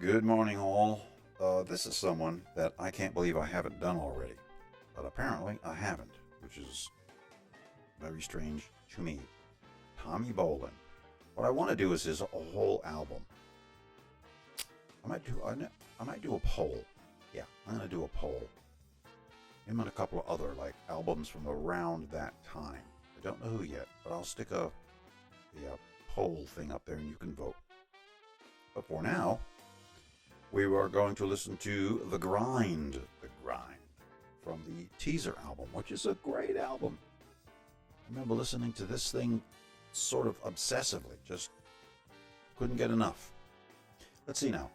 Good morning, all. This is someone that I can't believe I haven't done already, but apparently I haven't, which is very strange to me. Tommy Bolin. What I want to do is his whole album. I might do a poll. Yeah, I'm gonna do a poll. Him and a couple of other like albums from around that time. I don't know who yet, but I'll stick a poll thing up there and you can vote. But for now, we are going to listen to The Grind, from the Teaser album, which is a great album. I remember listening to this thing sort of obsessively, just couldn't get enough. Let's see now.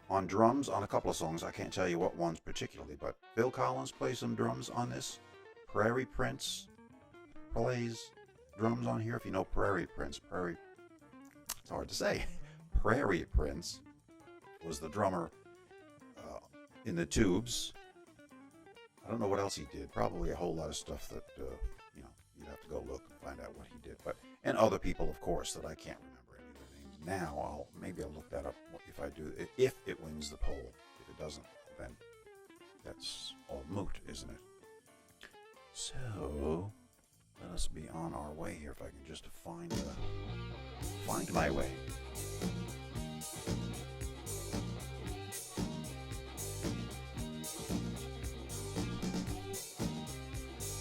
On drums, on a couple of songs, I can't tell you what ones particularly, but Phil Collins plays some drums on this. Prairie Prince plays drums on here. If you know Prairie Prince, it's hard to say. Prairie Prince was the drummer in the Tubes. I don't know what else he did. Probably a whole lot of stuff that you'd have to go look and find out what he did. And other people, of course, that I can't remember any of their names now. I'll look that up if I do. If it wins the poll, if it doesn't, then that's all moot, isn't it? So let us be on our way here. If I can just find my way.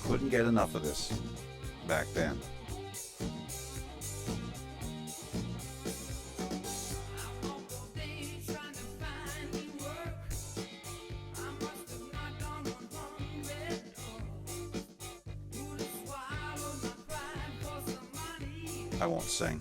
Couldn't get enough of this back then. I won't sing.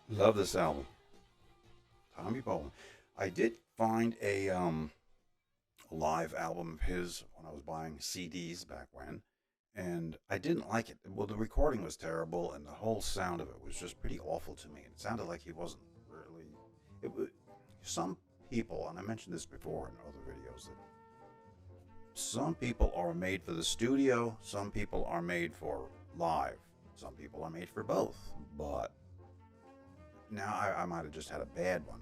Love this album. Tommy Bolin. I did find a live album of his when I was buying CDs back when, and I didn't like it. Well, the recording was terrible, and the whole sound of it was just pretty awful to me. It sounded like he wasn't really. It was. some people, and I mentioned this before in other videos, that some people are made for the studio, some people are made for live, some people are made for both. But now I might have just had a bad one,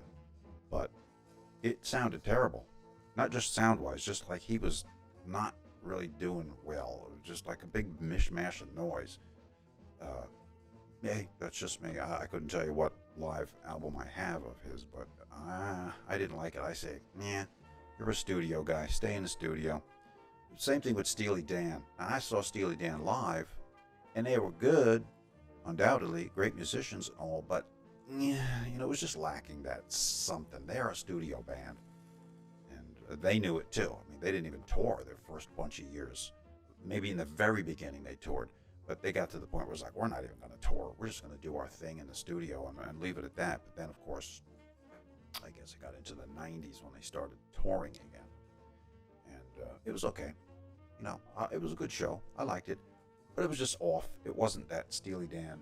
but it sounded terrible. Not just sound wise, just like he was not really doing well. It was just like a big mishmash of noise. Hey, that's just me. I couldn't tell you what live album I have of his, but I didn't like it. I say, yeah, you're a studio guy. Stay in the studio. Same thing with Steely Dan. I saw Steely Dan live, and they were good, undoubtedly, great musicians and all, but yeah, it was just lacking that something. They're a studio band, and they knew it too. I mean, they didn't even tour their first bunch of years. Maybe in the very beginning they toured, but they got to the point where it was like, we're not even going to tour. We're just going to do our thing in the studio and leave it at that. But then, of course, I guess it got into the 90s when they started touring again. And it was okay. It was a good show. I liked it. But it was just off. It wasn't that Steely Dan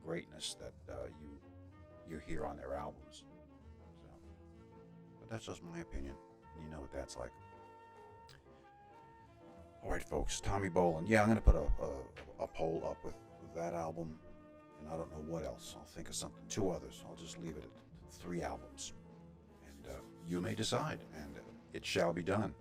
greatness that you hear on their albums. So, but that's just my opinion. You know what that's like. All right, folks. Tommy Bolin. Yeah, I'm going to put a poll up with that album. And I don't know what else. I'll think of something. 2 others. I'll just leave it at 3 albums. And you may decide. And it shall be done.